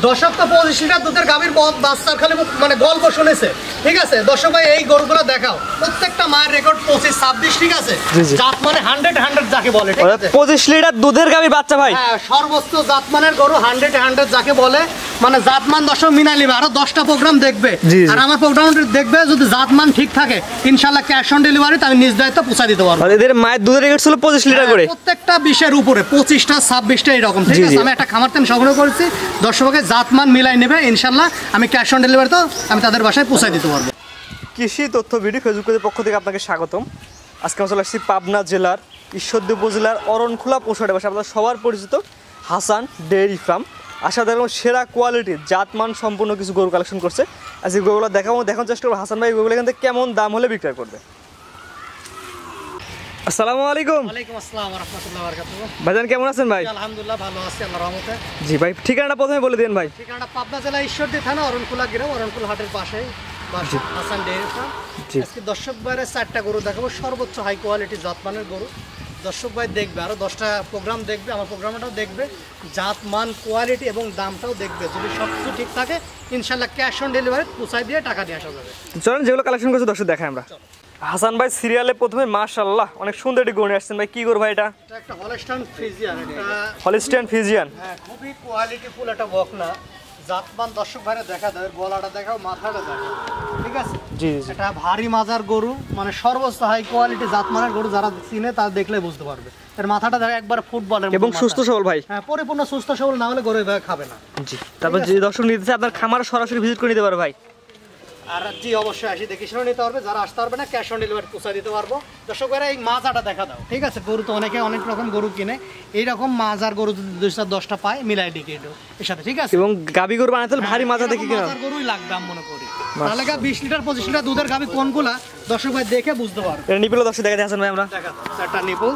দর্শক তো 25 লিটার দুধের গাভীর বাচ্চার খালি মানে গল্প শুনেছে, ঠিক আছে। দর্শক ভাই এই গরুগুলো দেখাও, প্রত্যেকটা মায়ের রেকর্ড 25-26, ঠিক আছে। জাত মানে 100 যাকে বলে, ঠিক আছে। 25 লিটার দুধের গাভীর বাচ্চা ভাই, হ্যাঁ সর্বোচ্চ জাতমানের গরু 100 যাকে বলে, মানে জাতমান দর্শক মিনা নিবে। আরো 10টা প্রোগ্রাম দেখবে, আর আমার প্রোগ্রাম দেখবে, যদি জাতমান ঠিক থাকে ইনশাআল্লাহ ক্যাশ অন ডেলিভারি আমি নিজ দায়িত্ব পৌঁছা দিতে পারবো। এদের মায়ের দুধের রেকর্ড ছিল 25 লিটার করে, প্রত্যেকটা 20-এর উপরে, 25টা 26টা এরকম, ঠিক আছে। আমি একটা খামার থেকে সংগ্রহ করেছি, দর্শককে জাতমান মিলাই নেবে ইনশাআল্লাহ, আমি ক্যাশ অন ডেলিভারি তো আমি তাদের বাসায় পৌঁছাই দিতে পারবো। কৃষি তথ্য ভিডিও ফেসবুকের পক্ষ থেকে আপনাকে স্বাগতম। আজকে আমরা চলে আসছি পাবনা জেলার ঈশ্বরদী উপজেলার অরণখোলা পশুহাটে বসে আপনাদের সবার পরিচিত হাসান ডেয়ারি ফার্ম। আশা দেখলাম সেরা কোয়ালিটির জাতমান সম্পূর্ণ কিছু গরু কালেকশন করছে। আজকে গরুগুলো দেখানোর চেষ্টা করবো হাসান ভাই গরুগুলো এখান থেকে কেমন দাম হলে বিক্রয় করবে। আসসালামু আলাইকুম। ওয়ালাইকুম আসসালাম ওয়া রাহমাতুল্লাহি ওয়া বারাকাতুহু। ভাইজান কেমন আছেন ভাই? আলহামদুলিল্লাহ ভালো আছি আল্লাহর রহমতে। জি ভাই, ঠিকানাটা প্রথমে বলে দিন ভাই। ঠিকানাটা পাবনা জেলা ঈশ্বরদী থানা অরণখোলা গ্রাম, অরণখোলা হাটের পাশেই বাসা হাসান ডেয়ারি ফার্ম। আজকে দর্শক ভাইয়ের 4টা গরু দেখাবো, সর্বোচ্চ হাই কোয়ালিটি জাতমানের গরু। দর্শক ভাই দেখবে, আরো 10টা প্রোগ্রাম দেখবে, আমার প্রোগ্রামটাও দেখবে, জাতমান কোয়ালিটি এবং দামটাও দেখবে। যদি সব কিছু ঠিক থাকে ইনশাআল্লাহ ক্যাশ অন ডেলিভারি পৌঁছায় দিয়ে টাকা দিয়ে আসা যাবে। চলুন যেগুলো কালেকশন করছে দর্শক দেখাই আমরা। হাসান ভাই সিরিয়ালে প্রথমে মাশাআল্লাহ অনেক সুন্দর একটি গরু আসছেন ভাই। কি গরু ভাই এটা? এটা একটা হলস্টাইন ফ্রিজিয়ান, এটা হলস্টাইন ফ্রিজিয়ান। হ্যাঁ খুবই কোয়ালিটিফুল একটা বকনা। জাতমান দর্শক ভাইরা দেখা দেয়, গলাটা দেখাও, মাথাটা দেখাও, ঠিক আছে। জি জি, এটা ভারী মাজার গরু, মানে সর্বোচ্চ হাই কোয়ালিটি জাতমানের গরু, যারা চিনে তারা দেখলে বুঝতে পারবে। এর মাথাটা দেখা একবার ফুটবলের এবং সুস্থ সবল ভাই। হ্যাঁ পরিপূর্ণ সুস্থ সবল না হলে গরু এভাবে খাবে না। জি, তারপর যে দর্শক নিতে চায় আপনার খামার সরাসরি ভিজিট করে নিতে পারবে ভাই। আর জি অবশ্যই আসি দেখে শুনে নিতে পারবে, যারা আসতে পারবে না ক্যাশ অন ডেলিভারি পৌঁছা দিতে পারবো। দর্শকেরা এই মাজাটা দেখা দাও, ঠিক আছে। গরু তো অনেকে অনেক রকম গরু কিনে, এইরকম মাজার গরু যদি 2-10টা পায় মিলাই ডেকে এর সাথে, ঠিক আছে। এবং গাবি গরু বানাতে হলে ভারী মাজা দেখে কিনা মাজার গরুই লাগবে আমি মনে করি। তাহলে 20 লিটার 25 লিটার দুধের গাবি কোনগুলা দর্শক ভাই দেখে বুঝতে পারবে। এটা নিপিল দর্শক দেখা হাসান ভাই আমরা। দেখা দাও 4টা নিপল,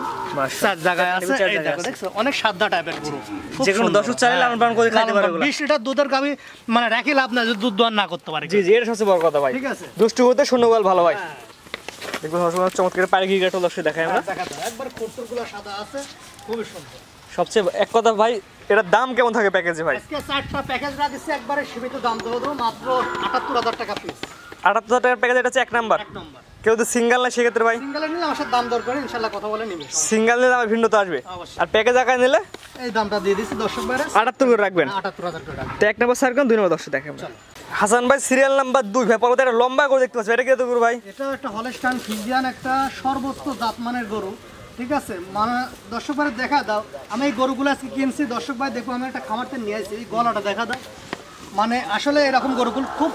4 জায়গায় আছে, এই দেখো দেখছো অনেক সাদা টাইপের গরু। যে কোনো দর্শক চাইলে লালন পালন করে খেতে পারে। 20 লিটার দুধের গাবি মানে রাখি লাভ না, যদি দুধ দোয়ান না করতে পারে। জি জি, এটা সবচেয়ে বড় কথা ভাই। ঠিক আছে, দুষ্টু হতে শূন্যগোল ভালো ভাই। দেখুন সবসময় চমৎকার পাড়ি গিগাটা দর্শক দেখাই আমরা। দেখা দাও একবার খুঁটগুলো সাদা আছে, খুবই সুন্দর। সবচেয়ে এক কথা ভাই, এটার দাম কেমন থাকে প্যাকেজে ভাই? আজকে 4টা প্যাকেজ রাখছি, একবারে সীমিত দাম দেবো, মাত্র 78,000 টাকা পিস। 78,000 টাকার প্যাকেজ, এটা হচ্ছে এক নাম্বার। এক নম্বর। কেউ তো সিঙ্গেল না সেক্ষেত্রে ভাই? সিঙ্গেলে নিলে আমার সাথে দাম দর করে ইনশাআল্লাহ কথা বলে নিবে। সিঙ্গেল নিলে আমার ভিন্নতা আসবে, অবশ্যই। আর প্যাকেজ আকারে নিলে এই দামটা দিয়ে দিচ্ছি দর্শক ভাইরা, 78 করে রাখবেন। 78,000 টাকা। তো এক নাম্বার স্যার কোন, দুই নাম্বার দর্শক দেখেন হাসান ভাই সিরিয়াল নাম্বার 2 ভাই। পরবর্তী একটা লম্বা করে দেখতে পাচ্ছি, এটা কি এত গরু ভাই? এটা একটা হলস্টাইন ফ্রিজিয়ান, একটা সর্বোচ্চ জাতমানের গরু, ঠিক আছে। মানে দর্শক ভাই দেখা দাও, আমি এই গরুগুলো আজকে কিনছি দর্শক ভাই দেখো, আমি একটা খামার থেকে নিয়ে আসছি, এই গলাটা দেখা দাও, মানে আসলে এরকম গরুগুলো খুব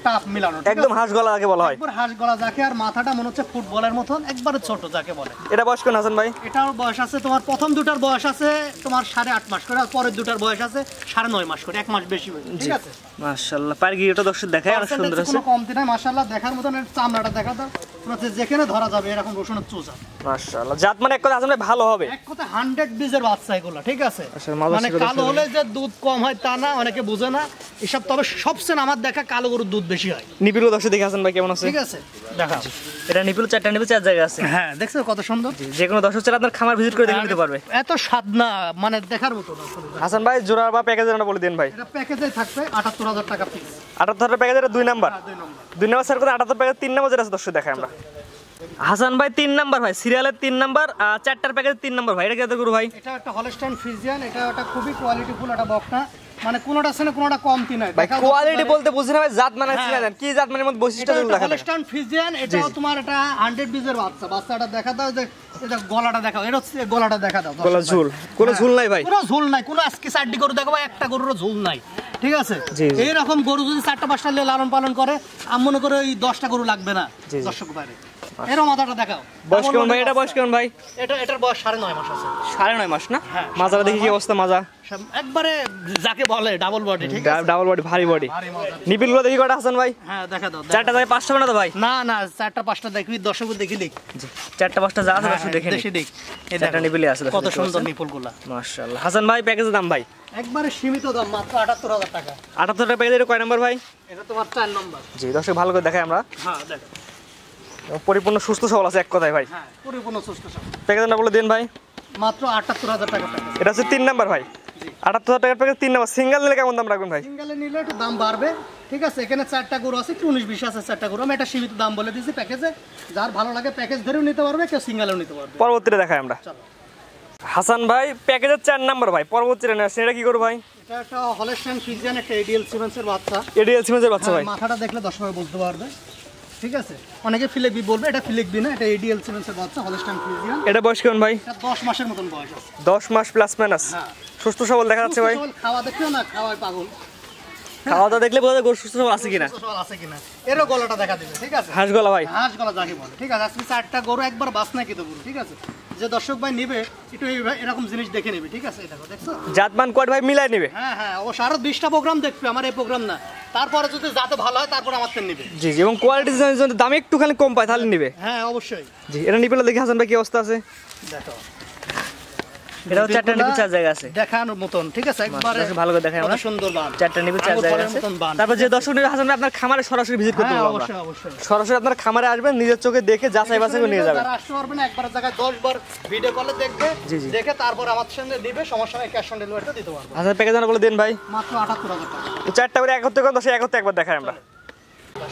টাফ মিলানো, একদম হাঁস গলা যাকে বলা হয়। একবার হাঁস গলা যাকে, আর মাথাটা মনে হচ্ছে ফুটবলের মতন, একবারে ছোট যাকে বলে। এটা বয়স কোন হাসান ভাই? এটার বয়স আছে তোমার, প্রথম দুটার বয়স আছে তোমার 8.5 মাস করে, আর পরের দুটার বয়স আছে 9.5 মাস করে, 1 মাস বেশি হয়েছে, ঠিক আছে। মাশাআল্লাহ পাড়ি গিগাটা দর্শক দেখায় অনেক সুন্দর আছে, কোনো কমতি নাই মাশাআল্লাহ। দেখার মতন এর চামড়াটা দেখা দাও, মনে হচ্ছে যেখানে ধরা যাবে এরকম রসুনের চোষা। মাশাআল্লাহ জাত মানে এক কথা হাসান ভাই ভালো হবে, এক কথা 100 বীজের বাচ্চা এগুলো, ঠিক আছে। মানে মানে কালো হলে যে দুধ কম হয় তা না, অনেকে বুঝে না এসব। তবে সবচেয়ে আমার দেখা কালো গরুর দুধ বেশি হয়। নিপিল দর্শক দেখে হাসান ভাই কেমন আছে, ঠিক আছে দেখা। এটা নিপিল 4টা নিপিল 4 জায়গা আছে। হ্যাঁ দেখছো কত সুন্দর। যে কোনো দর্শক চাইলে আপনার খামার ভিজিট করে দেখে নিতে পারবে। এত স্বাদ না, মানে দেখার মতো না। হাসান ভাই জোড়া বা প্যাকেজের নাম বলে দিন ভাই। এটা প্যাকেজে থাকবে 78,000 টাকা পিস। 78 প্যাকেজের 2 নাম্বার। 2 নাম্বার স্যার কোন 78 প্যাকেজ 3 নাম্বার যেটা আছে দর্শক দেখাই আমরা। হাসান ভাই 3 নাম্বার ভাই, সিরিয়ালের 3 নাম্বার, 4টার প্যাকেজ 3 নাম্বার ভাই। এটা কি এত গরু ভাই? এটা একটা হলস্টাইন ফ্রিজিয়ান, এটা একটা খুবই কোয়ালিটিফুল একটা বকনা, মানে কোনোটা আছে না কোনোটা কমতি নাই ভাই। কোয়ালিটি বলতে বুঝি না ভাই, জাত মানে জানেন কি জাত মানে মধ্যে বৈশিষ্ট্যগুলো দেখা যায়। হলস্টাইন ফ্রিজিয়ান, এটাও তোমার এটা 100 বীজের বাচ্চা। বাচ্চাটা দেখা দাও, যে এটা গলাটা দেখাও, এটা হচ্ছে গলাটা দেখা দাও। গলা ঝুল, কোনো ঝুল নাই ভাই, কোনো ঝুল নাই, কোনো আজকে 4টি গরু দেখো ভাই, একটা গরুরও ঝুল নাই, ঠিক আছে। এইরকম গরু যদি 4টা-5টা লালন পালন করে, আমি মনে করি ওই 10টা গরু লাগবে না দর্শক বাইরে। এর মাথাটা দেখাও, বয়স কেমন ভাই? এটা বয়স কেমন ভাই? এটার বয়স 9.5 মাস আছে। 9.5 মাস না? মাজাটা দেখি কি অবস্থা, মাজা একবারে যাকে বলে ডাবল বডি, ঠিক আছে। ডাবল বডি, ভারী বডি। নিপিলগুলো দেখি কটা হাসান ভাই? হ্যাঁ দেখা দাও। 4টা জায়গায় 5টা বানা তো ভাই? না না 4টা-5টা দেখবি দর্শক দেখি দেখ। 4টা-5টা যা আছে দর্শক দেখে দেখ। এই 4টা নিপিলই আছে কত সুন্দর নিপলগুলা, মাশাআল্লাহ। হাসান ভাই প্যাকেজের দাম ভাই? একবারে সীমিত দাম, মাত্র 78,000 টাকা। 78 টাকা প্যাকেজ। এটা কয় নাম্বার ভাই? এটা তোমার 4 নম্বর। জি দর্শক ভালো করে দেখাই আমরা। হ্যাঁ দেখো, পরিপূর্ণ সুস্থ সবল আছে এক কথায় ভাই। হ্যাঁ পরিপূর্ণ সুস্থ সবল। প্যাকেজের নাম বলে দিন ভাই। মাত্র 78,000 টাকা প্যাকেজ। এটা হচ্ছে 3 নাম্বার ভাই। জি জি 78,000 টাকার প্যাকেজ 3 নাম্বার। সিঙ্গেল নিলে কেমন দাম রাখবেন ভাই? সিঙ্গেলে নিলে একটু দাম বাড়বে, ঠিক আছে। এখানে 4টা গরু আছে, 19-20 আছে 4টা গরু। আমি একটা সীমিত দাম বলে দিয়েছি প্যাকেজে, যার ভালো লাগে প্যাকেজ ধরেও নিতে পারবে, কেউ সিঙ্গেলেও নিতে পারবে। পরবর্তীতে দেখাই আমরা। চলো, হাসান ভাই প্যাকেজের 4 নাম্বার ভাই, পরবর্তীতে নেন। এটা কি করব ভাই? এটা একটা হলস্টাইন ফ্রিজিয়ান, একটা এডিএল সিমেন্সের বাচ্চা। এডিএল সিমেন্সের বাচ্চা ভাই। মাথাটা দেখলে দর্শক বুঝতে পারবে, ঠিক আছে। অনেকে ফিলেকবি বলবে, এটা ফিলেকবি না, এটা এডিএল সিমেন্সের বাচ্চা, হলস্টাইন ফ্রিজিয়ান। এটা বয়স কেমন ভাই? এটা 10 মাসের মতন বয়স আছে। 10 মাস প্লাস মাইনাস। হ্যাঁ, সুস্থ সবল দেখা যাচ্ছে ভাই। খাওয়া দেখেও না, খাওয়ায় পাগল। খাওয়া দাওয়া দেখলে বোঝা যায় গরু সুস্থ সবল আছে কিনা। সুস্থ সবল আছে কিনা, এরও গলাটা দেখা দিবে, ঠিক আছে। হাঁস গলা ভাই। হাঁস গলা যাকে বলে, ঠিক আছে। আজকে 4টা গরু একবার বাস না কিন্তু গরু, ঠিক আছে। যে দর্শক ভাই নিবে একটু এরকম জিনিস দেখে নিবে, ঠিক আছে। এই দেখো, দেখছো জাতমান কোয়াট ভাই মিলাই নিবে। হ্যাঁ হ্যাঁ, অবশ্য আরো 20টা প্রোগ্রাম দেখবে, আমার এই প্রোগ্রাম না। তারপরে যদি যাতে ভালো হয় তারপর আমার থেকে নিবে। জি জি, এবং কোয়ালিটি যদি দাম একটুখানি কম পায় তাহলে নিবে। হ্যাঁ অবশ্যই। জি, এটা নিবে দেখি হাসান ভাই কি অবস্থা আছে। দেখো, এটাও 4টা নিবে 4 জায়গা আছে দেখানোর মতন, ঠিক আছে। একবারে ভালো করে দেখাই আমরা। সুন্দর বান, 4টা নিবে 4 জায়গা আছে। তারপর যে দর্শক নিবে হাসান ভাই আপনার খামারে সরাসরি ভিজিট করতে হ্যাঁ পারবেন। অবশ্যই অবশ্যই। সরাসরি আপনার খামারে আসবেন, নিজের চোখে দেখে যাচাই বাছাই করে নিয়ে যাবেন। যারা আসতে পারবে না, একবার জায়গায় 10 বার ভিডিও কলে দেখবে, জি, জি। দেখে তারপর আমার সঙ্গে দিবে, সমস্যা নাই, ক্যাশ অন ডেলিভারিটা দিতে পারবো। হাসান প্যাকেজ জানা বলে দেন ভাই। মাত্র 78,000 টাকা। 4টা করে একত্রে কোন 10 একত্রে একবার দেখাই আমরা।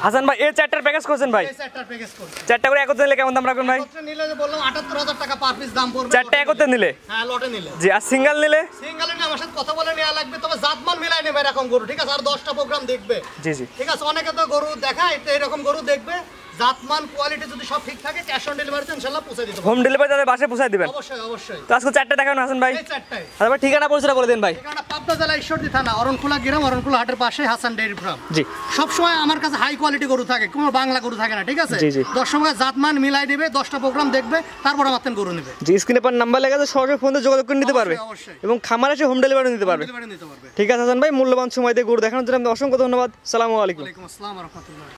হাসান ভাই এই 4টার প্যাকেজ করছেন ভাই? এই 4টার প্যাকেজ করছি। 4টা করে একত্রে নিলে কেমন দাম রাখবেন ভাই? একত্রে নিলে যে বললাম 78,000 টাকা পার পিস দাম পড়বে। 4টা একত্রে নিলে? হ্যাঁ, লটে নিলে। জি, আর সিঙ্গেল নিলে? সিঙ্গেলে নিয়ে আমার সাথে কথা বলে নেওয়া লাগবে, তবে জাতমান মিলাই নেবে এরকম গরু, ঠিক আছে। আর 10টা প্রোগ্রাম দেখবে, জি জি। ঠিক আছে। অনেকে তো গরু দেখায়, তো এরকম গরু দেখবে, জাতমান কোয়ালিটি যদি সব ঠিক থাকে, ক্যাশ অন ডেলিভারিতে ইনশাআল্লাহ পৌঁছে দিতে পারবো। হোম ডেলিভারি তাদের বাসায় পৌঁছে দিবেন? অবশ্যই অবশ্যই। তো আজকে 4টা দেখান হাসান ভাই। এই 4টাই। আর ভাই ঠিকানা পরিচয় বলে দেন ভাই। এখানে পাবনা জেলা ঈশ্বরদী থানা, অরণখোলা গ্রাম, অরণখোলা হাটের পাশে হাসান ডেইরি ফার্ম। জি। সবসময় আমার কাছে হাই কোয়ালিটি গরু থাকে, কোনো বাংলা গরু থাকে না, ঠিক আছে। জি, জি। 10 সময় জাতমান মিলাই নেবে, 10টা প্রোগ্রাম দেখবে, তারপর আমার থেকে গরু নেবে। জি, স্ক্রিনে পর নাম্বার লেখা আছে, সরাসরি ফোন দিয়ে যোগাযোগ করে নিতে পারবে অবশ্যই। এবং খামারে এসে হোম ডেলিভারি নিতে পারবে। ডেলিভারি নিতে পারবে। ঠিক আছে হাসান ভাই, মূল্যবান সময় দিয়ে গরু দেখানোর জন্য আপনাকে অসংখ্য ধন্যবাদ। আসসালামু আলাইকুম। ওয়ালাইকুম আসসালাম ওয়া রাহমাতুল্লাহ।